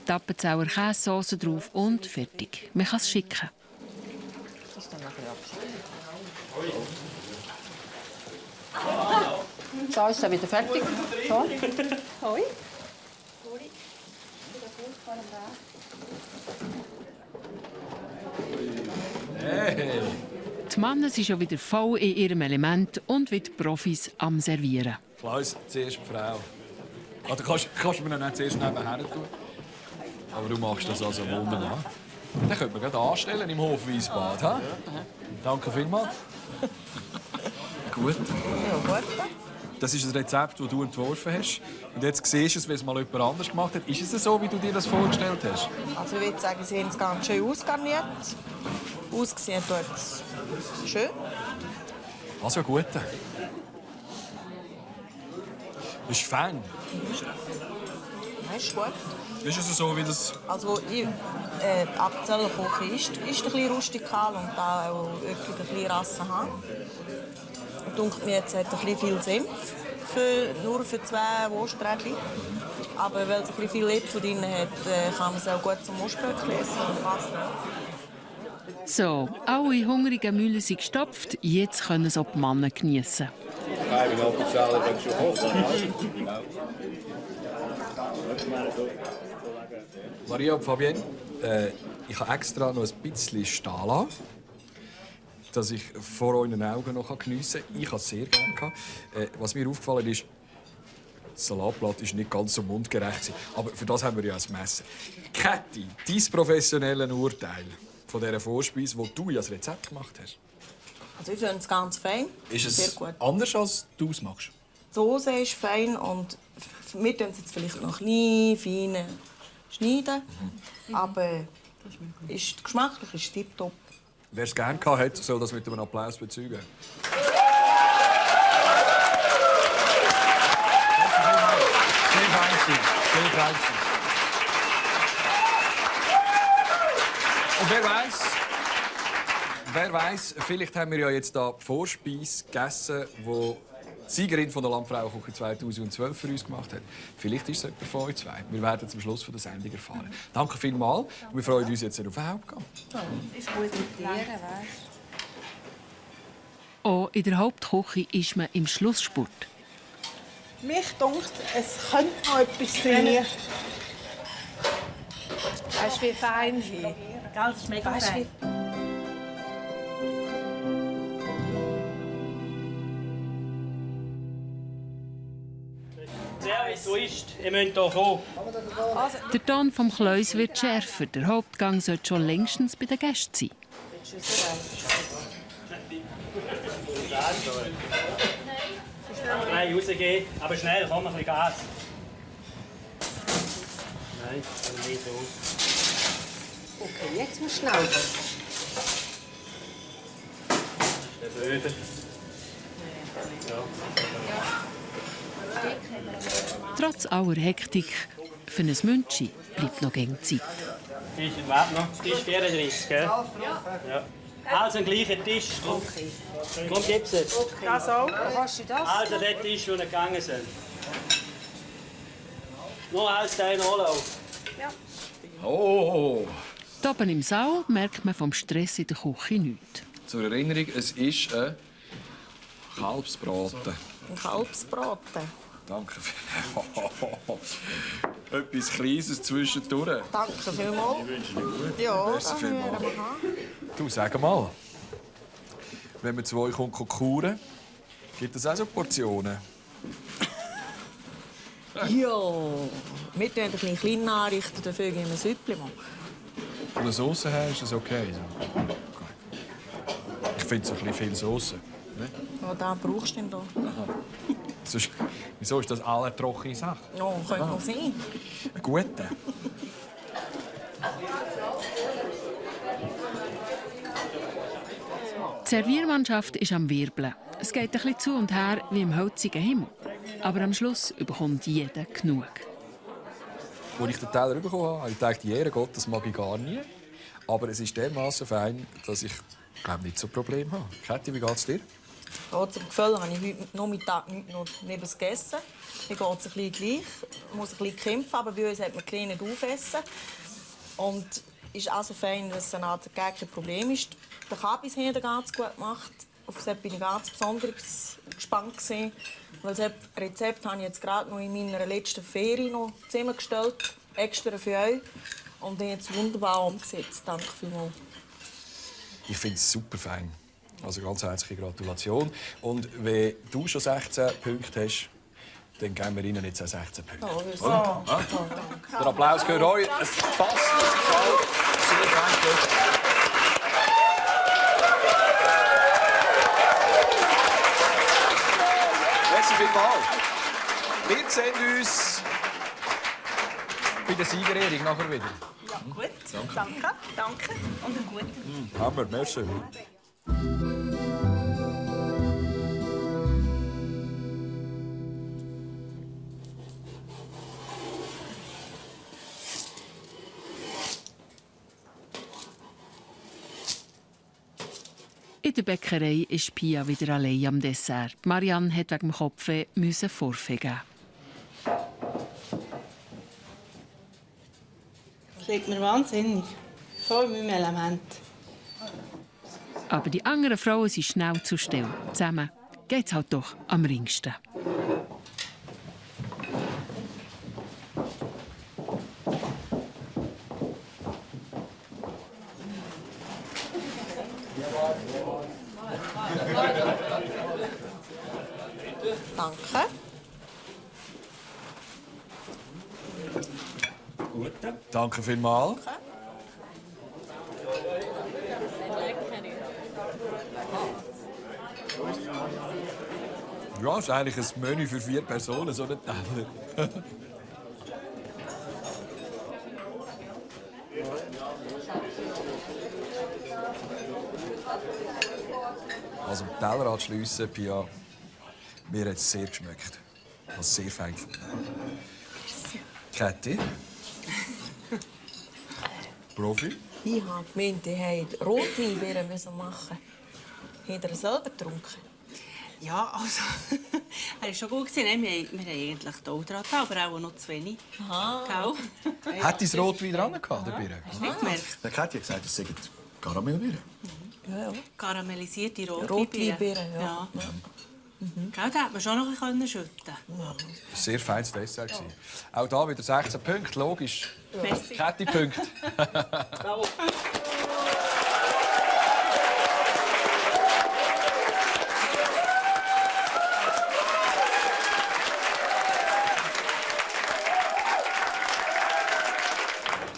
Speaker 1: Die Appenzeller Käsesauce drauf und fertig. Man kann es schicken.
Speaker 9: So, ist er wieder fertig. So. Hoi.
Speaker 2: Hey.
Speaker 1: Die Männer sind schon wieder voll in ihrem Element und wie die Profis am Servieren.
Speaker 2: Klaus, zuerst die Frau. Oder kannst du mir noch nicht zuerst nebenher tun? Aber du machst das also wunderbar. Den könnte man gerade anstellen im Hofwiesbad. Ja. Danke vielmals. Gut.
Speaker 6: Ja, gut.
Speaker 2: Das ist ein Rezept, das du entworfen hast. Und jetzt siehst du es, wie es mal jemand anders gemacht hat. Ist es so, wie du dir das vorgestellt hast?
Speaker 6: Also ich würde sagen, sie haben es ganz schön ausgarniert. Ausgesehen tut es schön.
Speaker 2: Also gut. Das ist fein.
Speaker 6: Das ist gut.
Speaker 2: Ist es so, wie das...
Speaker 6: Also die Appenzeller Küche ist ein bisschen rustikal und da auch wirklich ein bisschen Rasse haben. Und denke mir, jetzt hat ein bisschen viel Senf, nur für 2 Wurstbrötchen. Aber weil es ein bisschen viel Äpfel drin hat, kann man es auch gut zum Wurstbrötchen essen.
Speaker 1: So, alle hungrigen Mühlen sind gestopft. Jetzt können es auch die Männer geniessen.
Speaker 2: Maria und Fabienne, ich habe extra noch ein bisschen stehen lassen, dass ich vor euren Augen noch geniessen kann. Ich habe es sehr gerne. Was mir aufgefallen ist, das Salatblatt ist nicht ganz so mundgerecht. Aber für das haben wir ja ein Messer. Käthi, dein professionelles Urteil von dieser Vorspeise, die du ja als Rezept gemacht hast.
Speaker 6: Also ich finde es ganz fein.
Speaker 2: Ist es
Speaker 6: sehr gut.
Speaker 2: anders, als du es machst?
Speaker 6: Die Soße ist fein und wir tun sie jetzt vielleicht noch klein, fein schneiden. Aber geschmacklich ist es tipptopp.
Speaker 2: Wer es gerne gehabt hat, soll das mit einem Applaus bezeugen. Sehr fein. Und wer weiß, vielleicht haben wir ja jetzt da die Vorspeise gegessen, die die Siegerin von der Landfrauenküche 2012 für uns gemacht hat. Vielleicht ist es jemand von euch zwei. Wir werden zum Schluss der Sendung erfahren. Danke vielmals. Wir freuen uns jetzt auf den Hauptgang.
Speaker 6: Ist gut mit dir, weißt
Speaker 1: du? Auch in der Hauptküche ist man im Schlussspurt.
Speaker 12: Mich dunkt, es könnte noch etwas trainieren. Weißt du, wie fein hier?
Speaker 5: Das ist mega fein.
Speaker 10: Servus, so ist. Ihr müsst hier kommen.
Speaker 1: Der Ton vom Kleus wird schärfer. Der Hauptgang sollte schon längstens bei den Gästen sein.
Speaker 10: Nein, rausgehen. Aber schnell, komm, ein bisschen Gas. Nein, nicht so.
Speaker 5: Okay, jetzt musst du schnell.
Speaker 10: Der Böden. Ja.
Speaker 1: Trotz aller Hektik, für ein Münchi bleibt noch gäng Zeit.
Speaker 10: Tisch, warte noch. Tisch 34, gell? Ja. Also ein gleicher Tisch.
Speaker 5: Okay.
Speaker 10: Komm, gib's jetzt.
Speaker 5: Okay. Das auch? Was ist das?
Speaker 10: Also der Tisch, wo wir gegangen sind. Nur alles dein Anlauf.
Speaker 5: Ja.
Speaker 2: Oh!
Speaker 1: Hier oben im Saal merkt man vom Stress in der Küche nichts.
Speaker 2: Zur Erinnerung, es ist ein Kalbsbraten.
Speaker 6: Ein Kalbsbraten.
Speaker 2: Danke. Etwas Kleines zwischendurch.
Speaker 6: Danke vielmals.
Speaker 2: Ich wünsche dir gut.
Speaker 6: Ja,
Speaker 2: merci vielmals. Du, sag mal, wenn man zu euch kuren, gibt es auch so Portionen?
Speaker 6: Ja, wir tun ein bisschen klein anrichten, dafür geben wir ein Süppli.
Speaker 2: Von der Sauce her ist es okay. Ich finde so ein bisschen viel Sauce. Ne?
Speaker 6: Ja, das brauchst du denn da.
Speaker 2: Aha. Wieso ist das alle trockene Sache?
Speaker 6: Ja, könnte noch sein.
Speaker 2: Ein guter.
Speaker 1: Die Serviermannschaft ist am Wirbeln. Es geht ein bisschen zu und her wie im holzigen Himmel. Aber am Schluss bekommt jeder genug.
Speaker 2: Als ich den Teller bekommen habe, habe ich gedacht, Ehre Gott, das mag ich gar nie. Aber es ist dermaßen fein, dass ich nicht so ein Problem habe. Kathi, wie geht es dir?
Speaker 6: Zum Gefühl habe ich heute Nachmittag nicht noch neben gegessen. Mir geht es ein bisschen gleich. Ich muss ein bisschen kämpfen, aber bei uns hat man klein nicht aufessen. Und es ist auch so fein, dass es gar kein Problem ist. Der Kabis hat ganz gut gemacht. Auf das bin ich ganz besonders gespannt gewesen, weil das Rezept habe ich jetzt gerade noch in meiner letzten Ferie noch zusammengestellt, extra für euch. Und jetzt wunderbar umgesetzt. Danke vielmals.
Speaker 2: Ich finde es super fein. Also ganz herzliche Gratulation. Und wenn du schon 16 Punkte hast, dann geben wir Ihnen jetzt auch 16 Punkte.
Speaker 6: Oh,
Speaker 2: ja. Der Applaus gehört euch. Es passt, es gefällt. Sehr fein. Merci vielmals. Wir sehen uns bei der Siegerehrung nachher wieder.
Speaker 6: Ja, gut. Danke. Und einen guten.
Speaker 2: Hammer, merci.
Speaker 1: In der Bäckerei ist Pia wieder allein am Dessert. Marianne hat wegen dem Kopfweh Vorfee geben.
Speaker 7: Das liegt mir wahnsinnig. Voll in meinem Element.
Speaker 1: Aber die anderen Frauen sind schnell zur Stelle. Zusammen geht es halt doch am ringsten.
Speaker 6: Danke.
Speaker 2: Gut. Danke vielmals. Ja, das ist eigentlich ein Menü für 4 Personen, so ein Teller. Also, den Teller anschliessen, Pia, mir hat es sehr geschmeckt. Ich habe es sehr fein gefunden. Kathi? Profi?
Speaker 6: Ich habe gemeint, die hätten Rotwein machen. Habt ihr selber getrunken?
Speaker 7: Ja, also, er war schon gut. Wir haben eigentlich auch dran, aber auch noch zu wenig.
Speaker 6: Aha.
Speaker 2: Hat das Rotwein dran gehabt, der Birne?
Speaker 7: Hast du nicht gemerkt?
Speaker 2: Der Kathi hat gesagt, es sei Karamellbirne.
Speaker 7: Ja. Karamellisierte
Speaker 6: Rotweinbeeren, ja.
Speaker 7: Gell, da hätte man schon noch ein bisschen schütten können.
Speaker 2: Sehr feines Dessert. Auch hier wieder 16 Punkte, logisch.
Speaker 7: Merci.
Speaker 2: Kathi-Punkte.
Speaker 6: Bravo.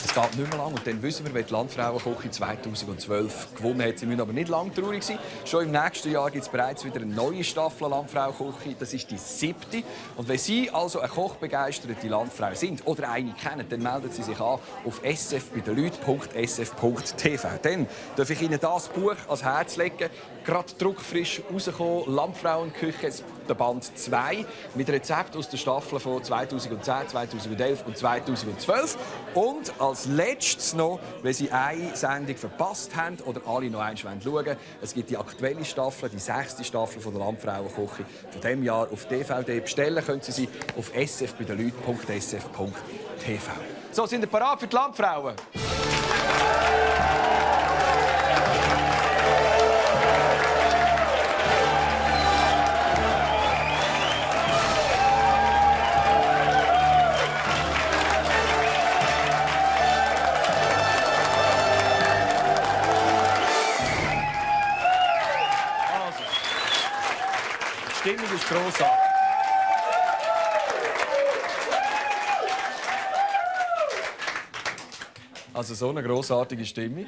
Speaker 2: Es geht nicht mehr lang und dann wissen wir, wer die Landfrauenküche 2012 gewonnen hat. Sie müssen aber nicht lange traurig sein. Schon im nächsten Jahr gibt es bereits wieder eine neue Staffel Landfrauenküche. Das ist die 7. Und wenn Sie also eine kochbegeisterte Landfrau sind oder eine kennen, dann melden Sie sich an auf sfbeidenleuten.sf.tv. Dann darf ich Ihnen das Buch ans Herz legen. Gerade druckfrisch rausgekommen, Landfrauenküche, der Band 2, mit Rezepten aus der Staffel von 2010, 2011 und 2012. Und als letztes noch, wenn Sie eine Sendung verpasst haben oder alle noch einmal schauen wollen, es gibt die aktuelle Staffel, die 6. Staffel von der Landfrauenküche von diesem Jahr auf DVD. Bestellen können Sie auf sfbeidenleuten.sf.tv. So, sind Sie bereit für die Landfrauen? Die Stimmung ist grossartig. Also so eine grossartige Stimmung.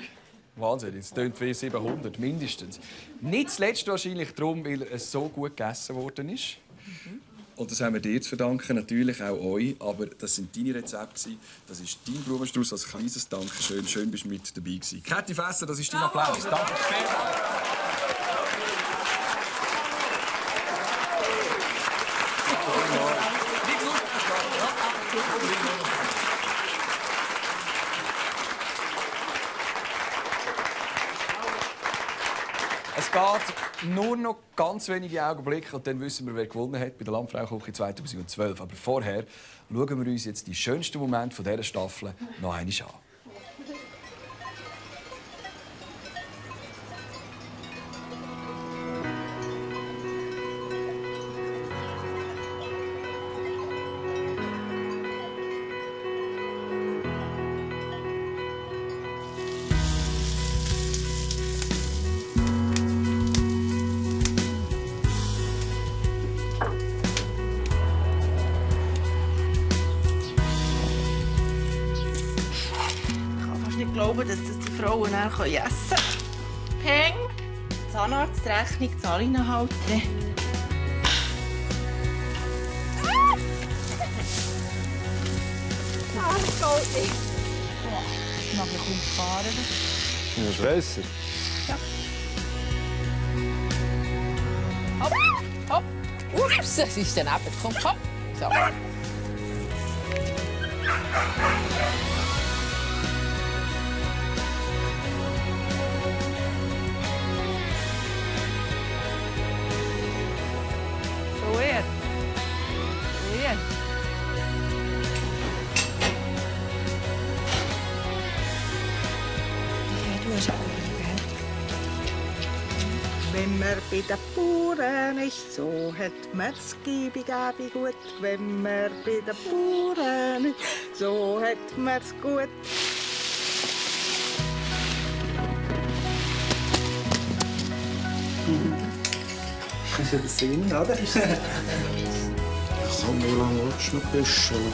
Speaker 2: Wahnsinn, es tönt wie 700 mindestens. Nicht zuletzt wahrscheinlich darum, weil es so gut gegessen worden ist. Und das haben wir dir zu verdanken, natürlich auch euch. Aber das sind deine Rezepte. Das ist dein Blumenstrauß als kleines Dankeschön. Schön, bist du mit dabei gewesen. Kathi Fässer, das ist dein Applaus. Danke vielmals. geht nur noch ganz wenige Augenblicke und dann wissen wir, wer gewonnen hat bei der Landfrauenküche 2012. Aber vorher schauen wir uns jetzt die schönsten Momente dieser Staffel noch einmal an.
Speaker 4: Ich glaube, dass das die Frauen dann essen können. Peng! Zahnarztrechnung, zahle ich noch halt.
Speaker 3: Das geht nicht.
Speaker 4: Ich mag ja kaum fahren.
Speaker 14: Ja, Schwester.
Speaker 3: Ja. Hopp, hopp. Ups, das ist daneben. Komm, hopp. So.
Speaker 6: Wenn man bei den Bauern ist, so hat man's Gibi gut. Wenn man bei den Bauern ist, so hat man's gut.
Speaker 14: Das ist ja der Sinn, oder? Komm, wie lange willst du noch büscheln?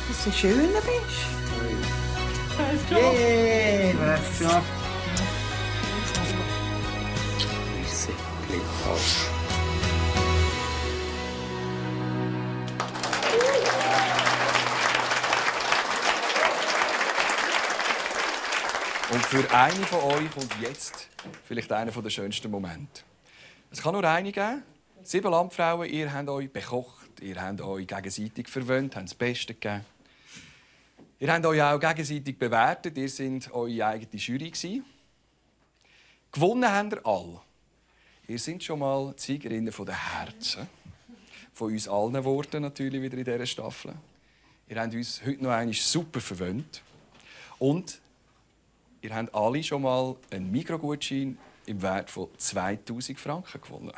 Speaker 6: Dass du schöner bist.
Speaker 14: Alles klar. Yeah, was ja.
Speaker 2: Und für eine von euch kommt jetzt vielleicht einer der schönsten Momente. Es kann nur eine geben. 7 Landfrauen, ihr habt euch bekocht, ihr habt euch gegenseitig verwöhnt, habt das Beste gegeben. Ihr habt euch auch gegenseitig bewertet, ihr seid eure eigene Jury gewesen. Gewonnen habt ihr alle. Ihr seid schon mal die Siegerinnen der Herzen. Von uns allen geworden, natürlich wieder in dieser Staffel. Ihr habt uns heute noch einmal super verwöhnt. Und ihr habt alle schon mal einen Mikrogutschein im Wert von 2000 Franken gewonnen.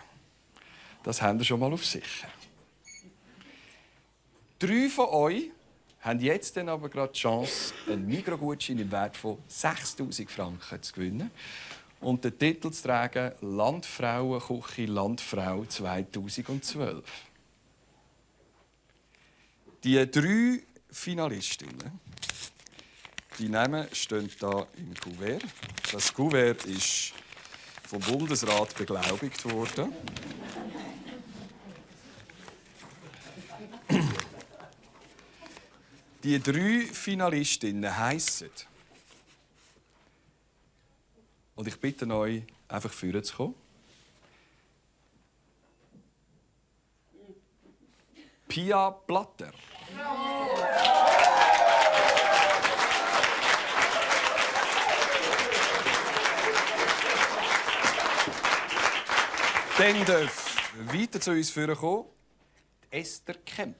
Speaker 2: Das habt ihr schon mal auf sicher. 3 von euch haben jetzt dann aber gerade die Chance, einen Mikrogutschein im Wert von 6000 Franken zu gewinnen und den Titel zu tragen Landfrauenküche Landfrau 2012. Die 3 Finalistinnen, die Namen stehen hier im Kuvert. Das Kuvert ist vom Bundesrat beglaubigt worden. Die 3 Finalistinnen heissen. Und ich bitte euch, einfach vorne zu kommen. Pia Blatter. Dann darf weiter zu uns kommen Esther Kemp.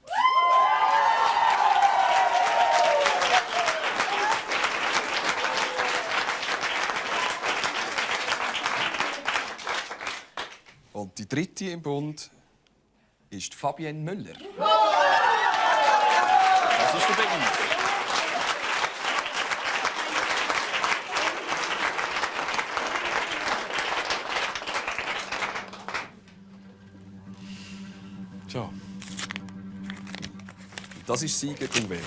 Speaker 2: Und die 3. im Bund ist Fabienne Müller. Das ist der Beweis. So. Das ist Sieger-Kuvert.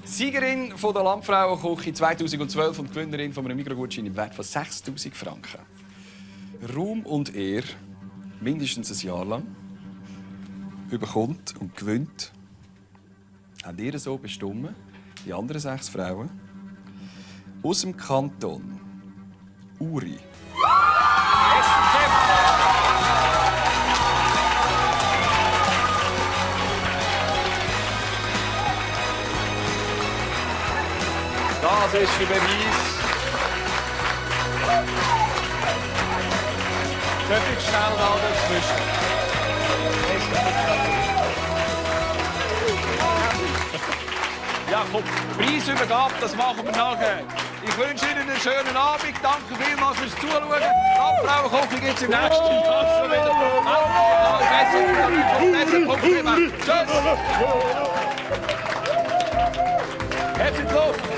Speaker 2: Siegerin von der Landfrauenküche 2012 und Gewinnerin von einem Mikrogutschein im Wert von 6000 Franken. Ruhm und Ehre, mindestens ein Jahr lang, bekommt und gewinnt, habt ihr so bestimmt, die anderen 6 Frauen, aus dem Kanton Uri. Das ist der Beweis. Köpfig schnell mal dazwischen. Ja, komm, Preisübergabe, das machen wir nachher. Ich wünsche Ihnen einen schönen Abend. Danke vielmals fürs Zuschauen. Landfrauenkochen gibt es im nächsten Jahr schon wieder. Tschüss. Herzlich willkommen.